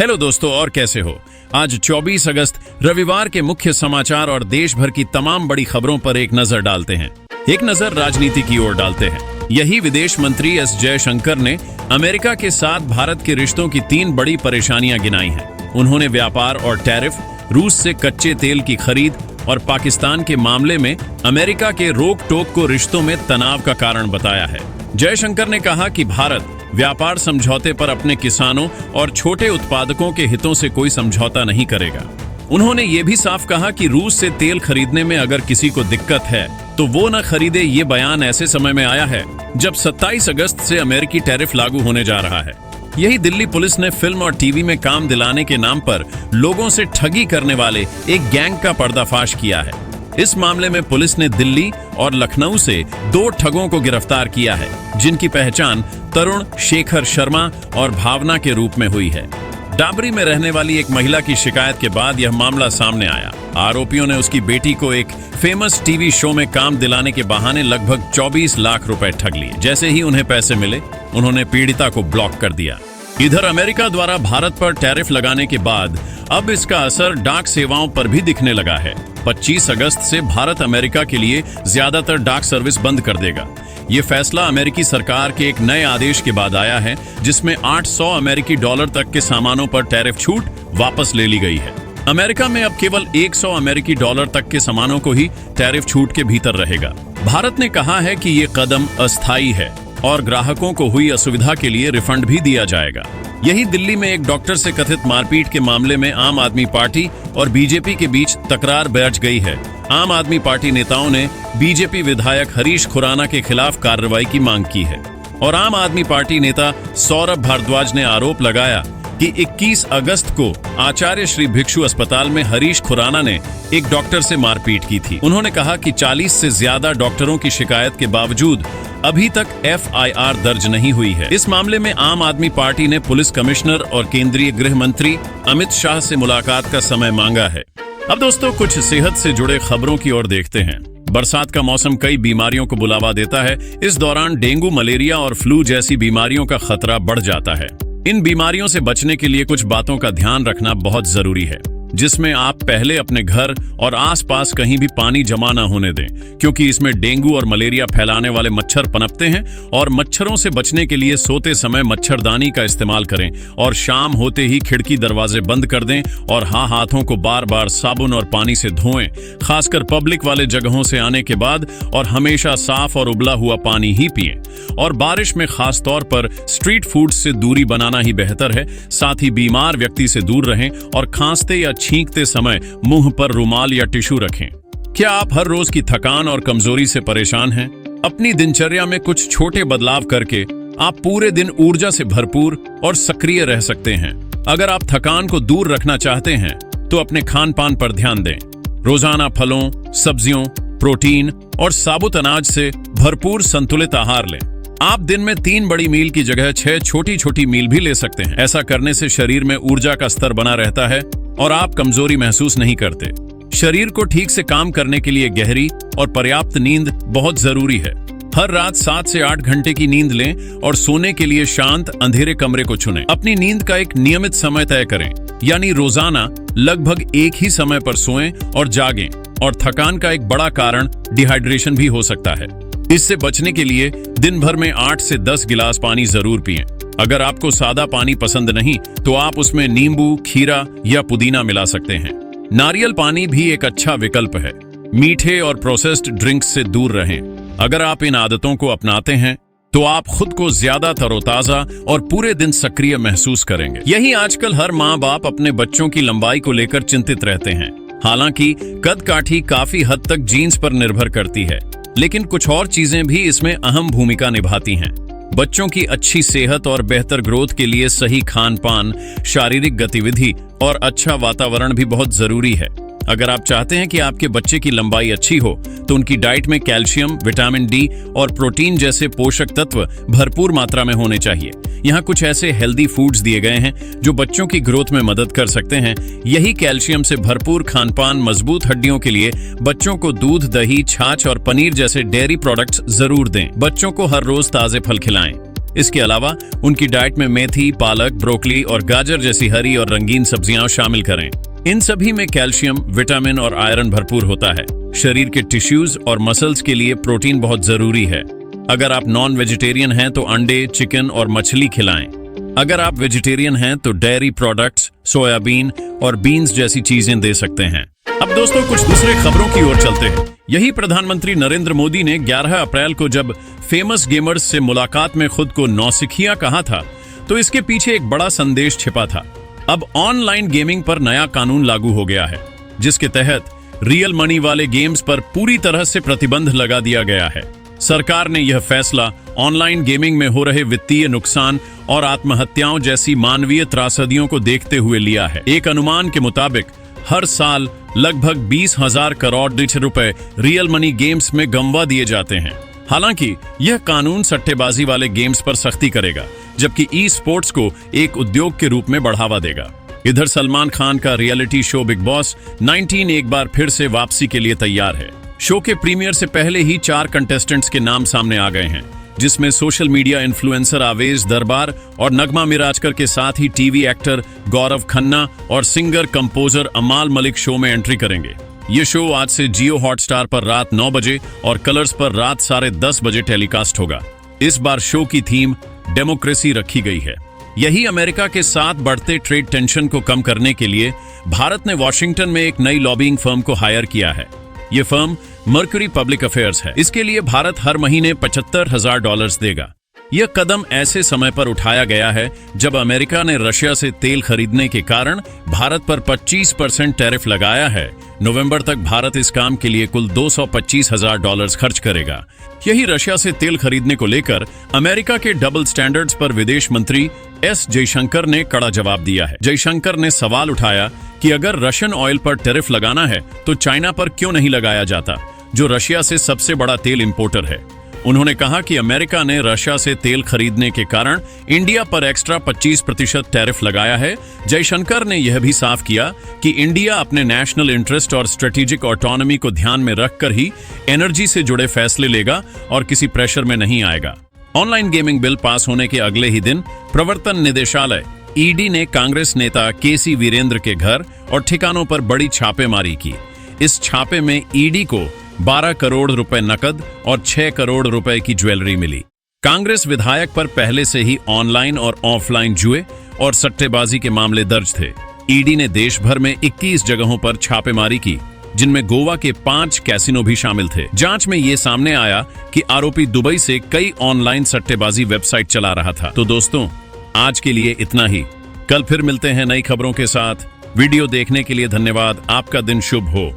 Hello दोस्तों, और कैसे हो? आज 24 अगस्त रविवार के मुख्य समाचार और देश भर की तमाम बड़ी खबरों पर एक नजर डालते हैं। एक नजर राजनीति की ओर डालते हैं। यही विदेश मंत्री एस जयशंकर ने अमेरिका के साथ भारत के रिश्तों की 3 बड़ी परेशानियां गिनाई हैं। उन्होंने व्यापार और टैरिफ, रूस से कच्चे तेल की खरीद और पाकिस्तान के मामले में अमेरिका के रोक टोक को रिश्तों में तनाव का कारण बताया है। जयशंकर ने कहा कि भारत व्यापार समझौते पर अपने किसानों और छोटे उत्पादकों के हितों से कोई समझौता नहीं करेगा। उन्होंने ये भी साफ कहा कि रूस से तेल खरीदने में अगर किसी को दिक्कत है तो वो न खरीदे। ये बयान ऐसे समय में आया है जब 27 अगस्त से अमेरिकी टैरिफ लागू होने जा रहा है। यही दिल्ली पुलिस ने फिल्म और टीवी में काम दिलाने के नाम पर लोगों से ठगी करने वाले एक गैंग का पर्दाफाश किया है। इस मामले में पुलिस ने दिल्ली और लखनऊ से 2 ठगों को गिरफ्तार किया है, जिनकी पहचान तरुण शेखर शर्मा और भावना के रूप में हुई है। डाबरी में रहने वाली एक महिला की शिकायत के बाद यह मामला सामने आया। आरोपियों ने उसकी बेटी को एक फेमस टीवी शो में काम दिलाने के बहाने लगभग 24 लाख रुपए ठग लिए। जैसे ही उन्हें पैसे मिले, उन्होंने पीड़िता को ब्लॉक कर दिया। इधर अमेरिका द्वारा भारत पर टैरिफ लगाने के बाद अब इसका असर डाक सेवाओं पर भी दिखने लगा है। 25 अगस्त से भारत अमेरिका के लिए ज्यादातर डाक सर्विस बंद कर देगा। ये फैसला अमेरिकी सरकार के एक नए आदेश के बाद आया है, जिसमें $800 अमेरिकी तक के सामानों पर टैरिफ छूट वापस ले ली गई है। अमेरिका में अब केवल $100 अमेरिकी तक के सामानों को ही टैरिफ छूट के भीतर रहेगा। भारत ने कहा है कि ये कदम अस्थायी है और ग्राहकों को हुई असुविधा के लिए रिफंड भी दिया जाएगा। यही दिल्ली में एक डॉक्टर से कथित मारपीट के मामले में आम आदमी पार्टी और बीजेपी के बीच तकरार बैठ गई है। आम आदमी पार्टी नेताओं ने बीजेपी विधायक हरीश खुराना के खिलाफ कार्रवाई की मांग की है और आम आदमी पार्टी नेता सौरभ भारद्वाज ने आरोप लगाया कि 21 अगस्त को आचार्य श्री भिक्षु अस्पताल में हरीश खुराना ने एक डॉक्टर से मारपीट की थी। उन्होंने कहा कि 40 से ज्यादा डॉक्टरों की शिकायत के बावजूद अभी तक FIR दर्ज नहीं हुई है। इस मामले में आम आदमी पार्टी ने पुलिस कमिश्नर और केंद्रीय गृह मंत्री अमित शाह से मुलाकात का समय मांगा है। अब दोस्तों, कुछ सेहत से जुड़े खबरों की ओर देखते हैं। बरसात का मौसम कई बीमारियों को बुलावा देता है। इस दौरान डेंगू, मलेरिया और फ्लू जैसी बीमारियों का खतरा बढ़ जाता है। इन बीमारियों से बचने के लिए कुछ बातों का ध्यान रखना बहुत जरूरी है, जिसमें आप पहले अपने घर और आसपास कहीं भी पानी जमा न होने दें, क्योंकि इसमें डेंगू और मलेरिया फैलाने वाले मच्छर पनपते हैं। और मच्छरों से बचने के लिए सोते समय मच्छरदानी का इस्तेमाल करें और शाम होते ही खिड़की दरवाजे बंद कर दें और हाथों को बार बार साबुन और पानी से धोएं, खासकर पब्लिक वाले जगहों से आने के बाद। और हमेशा साफ और उबला हुआ पानी ही पिएं। और बारिश में खास तौर पर स्ट्रीट फूड से दूरी बनाना ही बेहतर है। साथ ही बीमार व्यक्ति से दूर रहें और खांसते या छींकते समय मुंह पर रुमाल या टिश्यू रखें। क्या आप हर रोज की थकान और कमजोरी से परेशान हैं? अपनी दिनचर्या में कुछ छोटे बदलाव करके आप पूरे दिन ऊर्जा से भरपूर और सक्रिय रह सकते हैं। अगर आप थकान को दूर रखना चाहते हैं तो अपने खान पान पर ध्यान दें। रोजाना फलों, सब्जियों, प्रोटीन और साबुत अनाज से भरपूर संतुलित आहार लें। आप दिन में 3 बड़ी मील की जगह 6 छोटी छोटी मील भी ले सकते हैं। ऐसा करने से शरीर में ऊर्जा का स्तर बना रहता है और आप कमजोरी महसूस नहीं करते। शरीर को ठीक से काम करने के लिए गहरी और पर्याप्त नींद बहुत जरूरी है। हर रात 7 से 8 घंटे की नींद लें और सोने के लिए शांत अंधेरे कमरे को चुनें। अपनी नींद का एक नियमित समय तय करें, यानी रोजाना लगभग एक ही समय पर सोएं और जागें। और थकान का एक बड़ा कारण डिहाइड्रेशन भी हो सकता है। इससे बचने के लिए दिन भर में 8 से 10 गिलास पानी जरूर पिएं। अगर आपको सादा पानी पसंद नहीं तो आप उसमें नींबू, खीरा या पुदीना मिला सकते हैं। नारियल पानी भी एक अच्छा विकल्प है। मीठे और प्रोसेस्ड ड्रिंक्स से दूर रहें। अगर आप इन आदतों को अपनाते हैं तो आप खुद को ज्यादा तरोताजा और पूरे दिन सक्रिय महसूस करेंगे। यही आजकल हर माँ बाप अपने बच्चों की लंबाई को लेकर चिंतित रहते हैं। हालांकि कद काठी काफी हद तक जीन्स पर निर्भर करती है, लेकिन कुछ और चीजें भी इसमें अहम भूमिका निभाती हैं। बच्चों की अच्छी सेहत और बेहतर ग्रोथ के लिए सही खान पान, शारीरिक गतिविधि और अच्छा वातावरण भी बहुत जरूरी है। अगर आप चाहते हैं कि आपके बच्चे की लंबाई अच्छी हो तो उनकी डाइट में कैल्शियम, विटामिन डी और प्रोटीन जैसे पोषक तत्व भरपूर मात्रा में होने चाहिए। यहाँ कुछ ऐसे हेल्दी फूड्स दिए गए हैं जो बच्चों की ग्रोथ में मदद कर सकते हैं। यही कैल्शियम से भरपूर खानपान मजबूत हड्डियों के लिए बच्चों को दूध, दही, छाछ और पनीर जैसे डेयरी प्रोडक्ट्स जरूर दें। बच्चों को हर रोज ताजे फल खिलाएं। इसके अलावा उनकी डाइट में मेथी, पालक, ब्रोकली और गाजर जैसी हरी और रंगीन सब्जियां शामिल करें। इन सभी में कैल्शियम, विटामिन और आयरन भरपूर होता है। शरीर के टिश्यूज और मसल्स के लिए प्रोटीन बहुत जरूरी है। अगर आप नॉन वेजिटेरियन हैं तो अंडे, चिकन और मछली खिलाएं। अगर आप वेजिटेरियन हैं तो डेयरी प्रोडक्ट्स, सोयाबीन और बीन्स जैसी चीजें दे सकते हैं। अब दोस्तों कुछ दूसरे खबरों की ओर चलते हैं। यही प्रधानमंत्री नरेंद्र मोदी ने 11 अप्रैल को जब फेमस गेमर्स से मुलाकात में खुद को नौसिखिया कहा था, तो इसके पीछे एक बड़ा संदेश छिपा था। अब ऑनलाइन गेमिंग पर नया कानून लागू हो गया है, जिसके तहत रियल मनी वाले गेम्स पर पूरी तरह से प्रतिबंध लगा दिया गया है। सरकार ने यह फैसला ऑनलाइन गेमिंग में हो रहे वित्तीय नुकसान और आत्महत्याओं जैसी मानवीय त्रासदियों को देखते हुए लिया है। एक अनुमान के मुताबिक हर साल लगभग 20,000 करोड़ रुपए रियल मनी गेम्स में गंवा दिए जाते हैं। हालांकि यह कानून सट्टेबाजी वाले गेम्स पर सख्ती करेगा, जबकि ई स्पोर्ट्स को एक उद्योग के रूप में बढ़ावा देगा। इधर सलमान खान का रियलिटी शो बिग बॉस 19 एक बार फिर से वापसी के लिए तैयार है। शो के प्रीमियर से पहले ही 4 कंटेस्टेंट्स के नाम सामने आ गए हैं, जिसमें सोशल मीडिया इन्फ्लुएंसर आवेश दरबार और नगमा मिराजकर के साथ ही टीवी एक्टर गौरव खन्ना और सिंगर कंपोजर अमाल मलिक शो में एंट्री करेंगे। ये शो आज से जियो हॉटस्टार पर रात 9 बजे और कलर्स पर रात 10:30 बजे टेलीकास्ट होगा। इस बार शो की थीम डेमोक्रेसी रखी गई है। यही अमेरिका के साथ बढ़ते ट्रेड टेंशन को कम करने के लिए भारत ने वॉशिंगटन में एक नई लॉबिंग फर्म को हायर किया है। ये फर्म मर्क्यूरी पब्लिक अफेयर्स है। इसके लिए भारत हर महीने $75,000 देगा। यह कदम ऐसे समय पर उठाया गया है जब अमेरिका ने रशिया से तेल खरीदने के कारण भारत पर 25% टैरिफ लगाया है। नवंबर तक भारत इस काम के लिए कुल $225,000 खर्च करेगा। यही रशिया से तेल खरीदने को लेकर अमेरिका के डबल स्टैंडर्ड्स पर विदेश मंत्री एस जयशंकर ने कड़ा जवाब दिया है। जयशंकर ने सवाल उठाया कि अगर रशियन ऑयल पर टैरिफ लगाना है तो चाइना पर क्यों नहीं लगाया जाता, जो रशिया से सबसे बड़ा तेल इंपोर्टर है। उन्होंने कहा कि अमेरिका ने रशिया से तेल खरीदने के कारण इंडिया पर एक्स्ट्रा 25% टैरिफ लगाया है। जयशंकर ने यह भी साफ किया कि इंडिया अपने नेशनल इंटरेस्ट और स्ट्रेटेजिक ऑटोनॉमी को ध्यान में रखकर ही एनर्जी से जुड़े फैसले लेगा और किसी प्रेशर में नहीं आएगा। ऑनलाइन गेमिंग बिल पास होने के अगले ही दिन प्रवर्तन निदेशालय ईडी ने कांग्रेस नेता केसी वीरेंद्र के घर और ठिकानों पर बड़ी छापेमारी की। इस छापे में ईडी को 12 करोड़ रुपए नकद और 6 करोड़ रुपए की ज्वेलरी मिली। कांग्रेस विधायक पर पहले से ही ऑनलाइन और ऑफलाइन जुए और सट्टेबाजी के मामले दर्ज थे। ईडी ने देश भर में 21 जगहों पर छापेमारी की, जिनमें गोवा के 5 कैसीनो भी शामिल थे। जांच में यह सामने आया कि आरोपी दुबई से कई ऑनलाइन सट्टेबाजी वेबसाइट चला रहा था। तो दोस्तों, आज के लिए इतना ही। कल फिर मिलते हैं नई खबरों के साथ। वीडियो देखने के लिए धन्यवाद। आपका दिन शुभ हो।